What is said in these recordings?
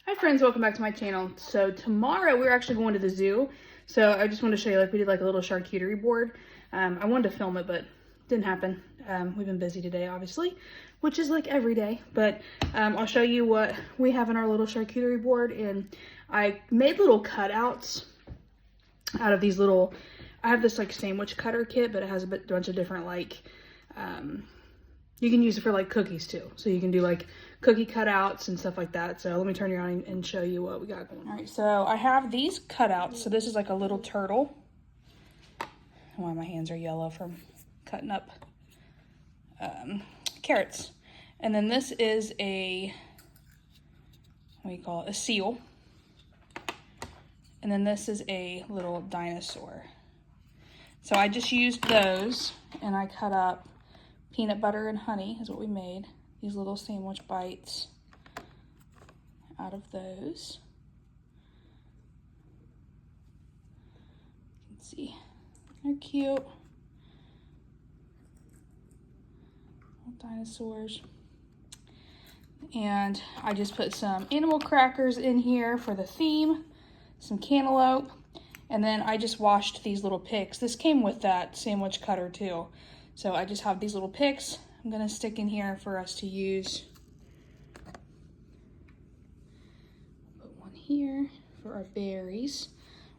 Hi friends, welcome back to my channel. So tomorrow we're actually going to the zoo. So I just wanted to show you, like, we did like a little charcuterie board. I wanted to film it, but didn't happen. We've been busy today, obviously, which is like every day. But I'll show you what we have in our little charcuterie board. And I made little cutouts out of these little, I have this like sandwich cutter kit, but it has a bunch of different like, you can use it for like cookies too. So you can do like cookie cutouts and stuff like that. So let me turn you around and show you what we got going on. All right, so I have these cutouts. So this is like a little turtle. Why my hands are yellow from cutting up carrots. And then this is a, what do you call it? A seal. And then this is a little dinosaur. So I just used those and I cut up peanut butter and honey is what we made. These little sandwich bites out of those. You can see they're cute. Little dinosaurs. And I just put some animal crackers in here for the theme, some cantaloupe, and then I just washed these little picks. This came with that sandwich cutter too. So I just have these little picks I'm gonna stick in here for us to use. Put one here for our berries.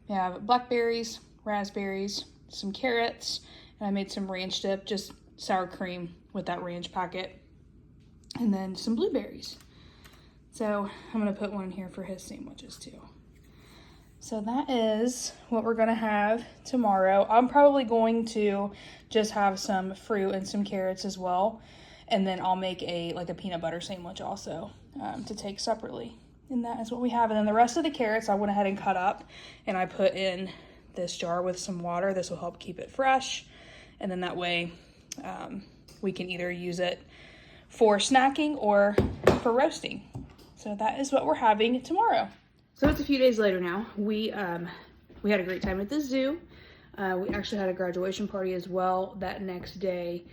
We have blackberries, raspberries, some carrots, and I made some ranch dip, just sour cream with that ranch packet, and then some blueberries. So I'm gonna put one in here for his sandwiches too. So that is what we're gonna have tomorrow. I'm probably going to just have some fruit and some carrots as well. And then I'll make a peanut butter sandwich also to take separately. And that is what we have. And then the rest of the carrots I went ahead and cut up and I put in this jar with some water. This will help keep it fresh. And then that way we can either use it for snacking or for roasting. So that is what we're having tomorrow. So it's a few days later now. We had a great time at the zoo. We actually had a graduation party as well that next day.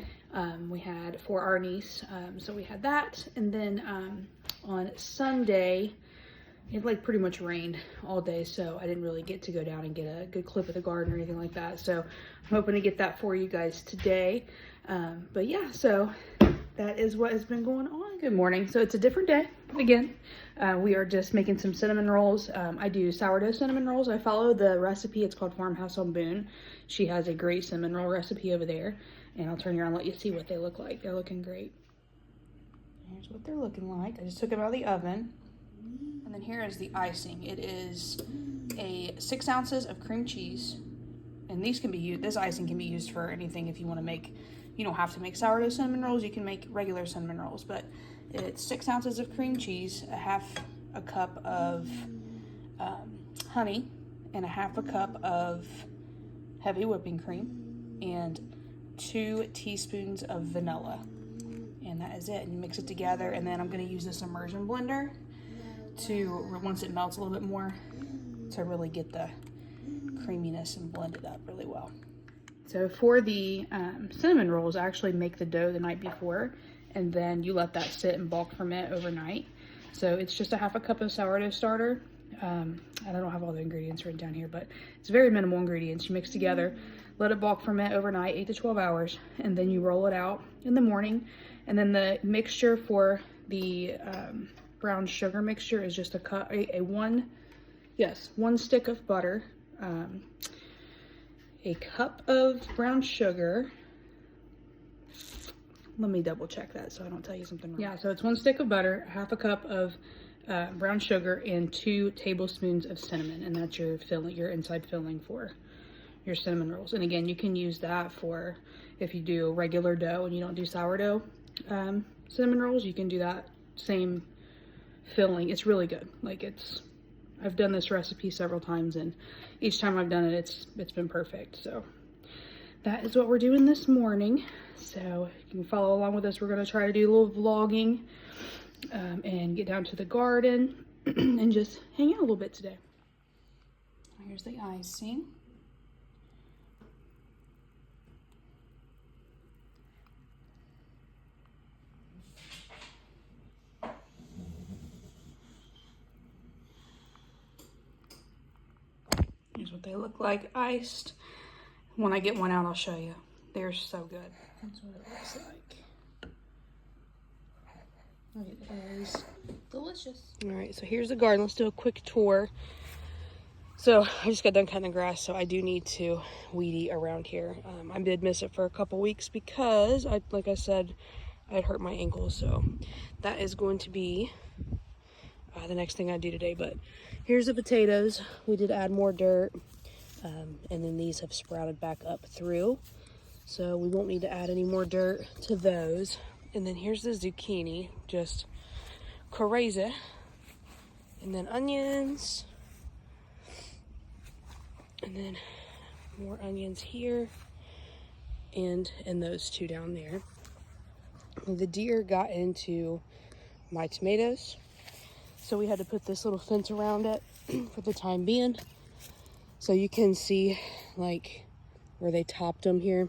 We had for our niece. So we had that. And then on Sunday, it like pretty much rained all day. So I didn't really get to go down and get a good clip of the garden or anything like that. So I'm hoping to get that for you guys today. But yeah, so that is what has been going on. Good morning. So it's a different day again. We are just making some cinnamon rolls. I do sourdough cinnamon rolls. I follow the recipe. It's called Farmhouse on Boone. She has a great cinnamon roll recipe over there. And I'll turn you around and let you see what they look like. They're looking great. Here's what they're looking like. I just took them out of the oven. And then here is the icing. It is 6 ounces of cream cheese. And these can be used, this icing can be used for anything if you want to make, you don't have to make sourdough cinnamon rolls, you can make regular cinnamon rolls, but it's 6 ounces of cream cheese, a cup of honey, and 1/2 cup of heavy whipping cream, and 2 teaspoons of vanilla. And that is it. And you mix it together, and then I'm going to use this immersion blender to, once it melts a little bit more, to really get the creaminess and blend it up really well. So for the cinnamon rolls, I actually make the dough the night before, and then you let that sit and bulk ferment overnight. So it's just 1/2 cup of sourdough starter. I don't have all the ingredients written down here, but it's very minimal ingredients. You mix together, let it bulk ferment overnight, 8 to 12 hours, and then you roll it out in the morning. And then the mixture for the brown sugar mixture is just one stick of butter, a cup of brown sugar. Let me double check that so I don't tell you something wrong. Yeah, so it's 1 stick of butter, 1/2 cup of brown sugar, and 2 tablespoons of cinnamon, and that's your filling, your inside filling for your cinnamon rolls. And again, you can use that for if you do regular dough and you don't do sourdough cinnamon rolls, you can do that same filling. It's really good. Like, I've done this recipe several times, and each time I've done it, it's been perfect. So that is what we're doing this morning. So you can follow along with us. We're going to try to do a little vlogging and get down to the garden and just hang out a little bit today. Here's the icing. what they look like iced. When I get one out, I'll show you. They're so good. That's what it looks like. It is delicious. All right, so here's the garden. Let's do a quick tour. So I just got done cutting the grass, so I do need to weed eat around here. I did miss it for a couple weeks because, like I said, I had hurt my ankle. So that is going to be the next thing I do today. But here's the potatoes. We did add more dirt, and then these have sprouted back up through. So we won't need to add any more dirt to those. And then here's the zucchini, just crazy. And then onions. And then more onions here and those two down there. The deer got into my tomatoes, so we had to put this little fence around it for the time being. So you can see like where they topped them here.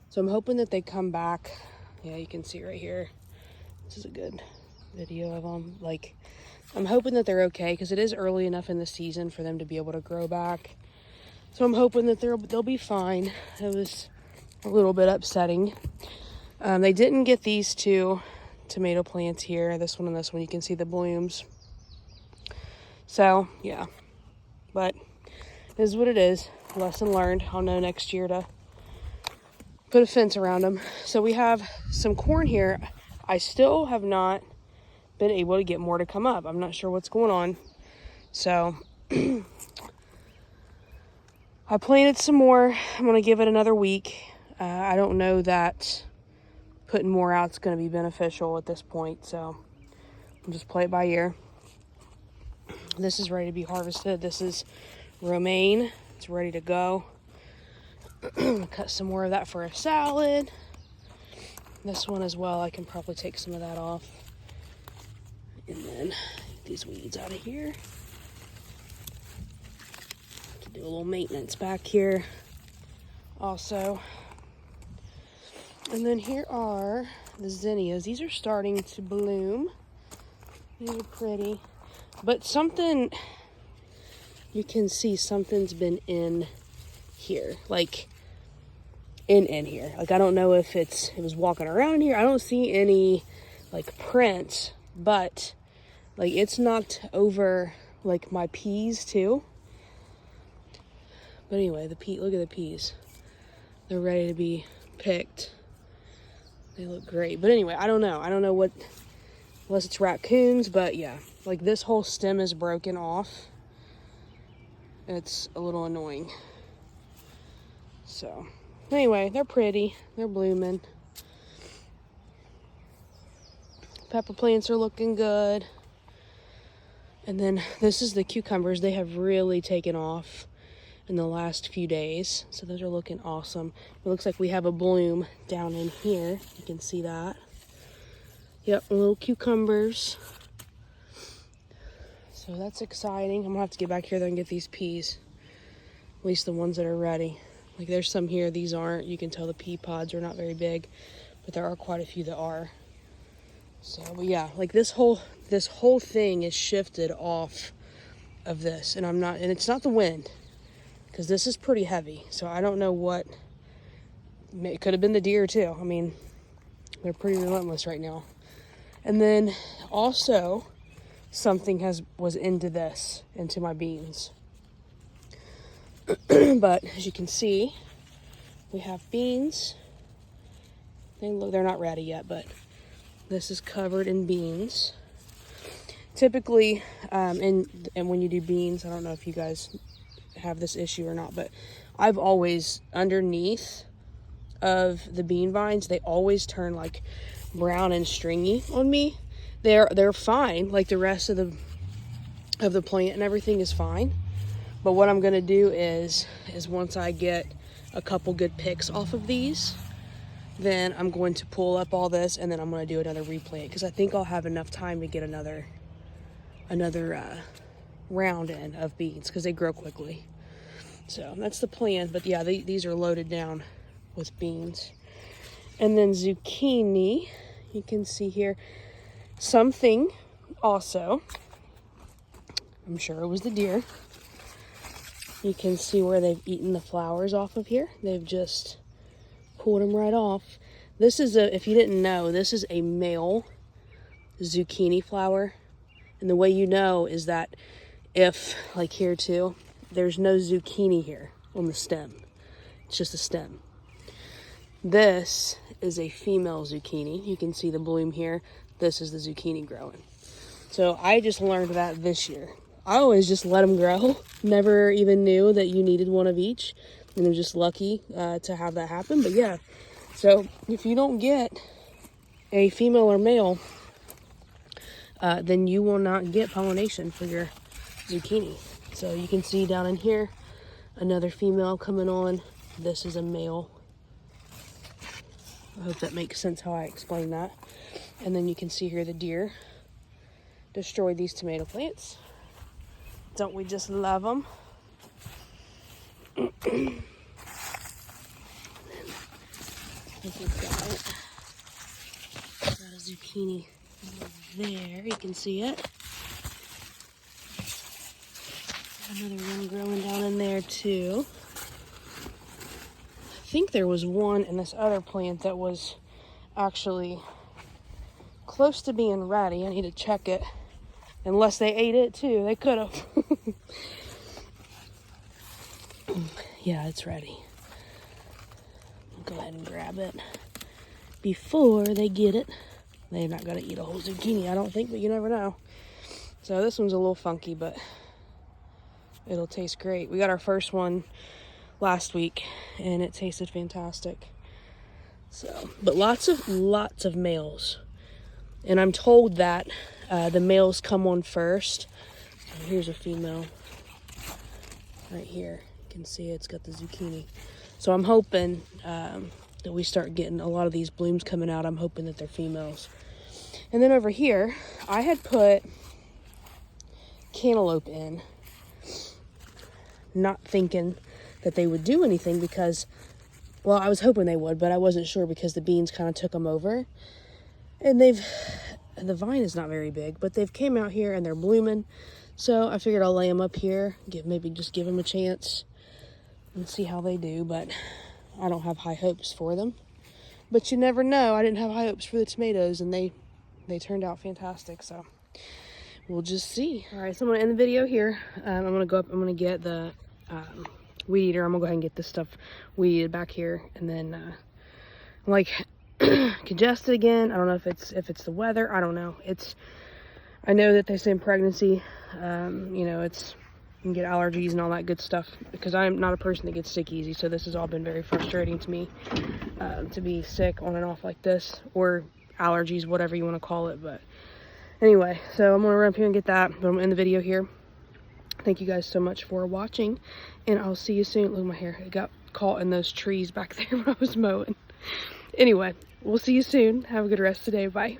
So I'm hoping that they come back. Yeah, you can see right here. This is a good video of them. Like, I'm hoping that they're okay because it is early enough in the season for them to be able to grow back. So I'm hoping that they'll be fine. It was a little bit upsetting. They didn't get these two tomato plants here, this one and this one. You can see the blooms. So, yeah. But it is what it is. Lesson learned. I'll know next year to put a fence around them. So we have some corn here. I still have not been able to get more to come up. I'm not sure what's going on. So I planted some more. I'm going to give it another week. I don't know that putting more out is going to be beneficial at this point. So I'll just play it by ear. This is ready to be harvested. This is romaine. It's ready to go. Cut some more of that for a salad. This one as well. I can probably take some of that off. And then get these weeds out of here. To do a little maintenance back here also. And then here are the zinnias. These are starting to bloom. These are pretty. But something, you can see something's been in here. Like, in here. Like, I don't know if it was walking around here. I don't see any, like, prints. But, like, it's knocked over, like, my peas, too. But anyway, look at the peas. They're ready to be picked. They look great. But anyway, I don't know. I don't know what, unless it's raccoons, but yeah. Like, this whole stem is broken off. It's a little annoying. So, anyway, they're pretty. They're blooming. Pepper plants are looking good. And then this is the cucumbers. They have really taken off in the last few days. So those are looking awesome. It looks like we have a bloom down in here. You can see that. Yep, little cucumbers. So that's exciting. I'm gonna have to get back here though and get these peas. At least the ones that are ready. Like, there's some here, these aren't. You can tell the pea pods are not very big, but there are quite a few that are. So, but yeah, like this whole thing is shifted off of this, and it's not the wind, because this is pretty heavy. So I don't know what, it could have been the deer too. I mean, they're pretty relentless right now. And then also something was into my beans. But as you can see, we have beans. They're not ready yet, but this is covered in beans. Typically, and when you do beans, I don't know if you guys have this issue or not, but I've always, underneath of the bean vines, they always turn like brown and stringy on me. They're fine, like the rest of the plant and everything is fine. But what I'm gonna do is once I get a couple good picks off of these, then I'm going to pull up all this, and then I'm going to do another replant, because I think I'll have enough time to get another round in of beans, because they grow quickly. So that's the plan. But yeah, these are loaded down with beans. And then zucchini, you can see here something also, I'm sure it was the deer, You can see where they've eaten the flowers off of here. They've just pulled them right off. This is if you didn't know, this is a male zucchini flower. And the way you know is that if, like here too, there's no zucchini here on the stem. It's just a stem. This is a female zucchini. You can see the bloom here. This is the zucchini growing. So I just learned that this year. I always just let them grow. Never even knew that you needed one of each. And I'm just lucky to have that happen. But yeah, so if you don't get a female or male, then you will not get pollination for your zucchini. So you can see down in here, another female coming on. This is a male. I hope that makes sense how I explain that. And then you can see here the deer destroyed these tomato plants. Don't we just love them? Got a zucchini over there. You can see it. Another one growing down in there too. I think there was one in this other plant that was actually close to being ready. I need to check it. Unless they ate it too. They could have. Yeah, it's ready. I'll go ahead and grab it before they get it. They're not going to eat a whole zucchini, I don't think, but you never know. So this one's a little funky, but it'll taste great. We got our first one last week, and it tasted fantastic. So, but lots of males. And I'm told that the males come on first. So here's a female right here. You can see it's got the zucchini. So I'm hoping that we start getting a lot of these blooms coming out. I'm hoping that they're females. And then over here, I had put cantaloupe in, not thinking that they would do anything because, well, I was hoping they would, but I wasn't sure because the beans kind of took them over. And the vine is not very big, but they've came out here and they're blooming. So I figured I'll lay them up here, maybe just give them a chance and see how they do. But I don't have high hopes for them. But you never know. I didn't have high hopes for the tomatoes, and they turned out fantastic. So we'll just see. All right, so I'm gonna end the video here. I'm gonna go up. I'm gonna get the weed eater. I'm gonna go ahead and get this stuff weeded back here, and then congested again. I don't know if it's the weather. I don't know. I know that they say in pregnancy, you can get allergies and all that good stuff, because I'm not a person that gets sick easy. So this has all been very frustrating to me, to be sick on and off like this, or allergies, whatever you want to call it. But anyway, so I'm gonna run up here and get that, but I'm gonna end the video here. Thank you guys so much for watching, and I'll see you soon. Look at my hair. It got caught in those trees back there when I was mowing. Anyway, we'll see you soon. Have a good rest of the day. Bye.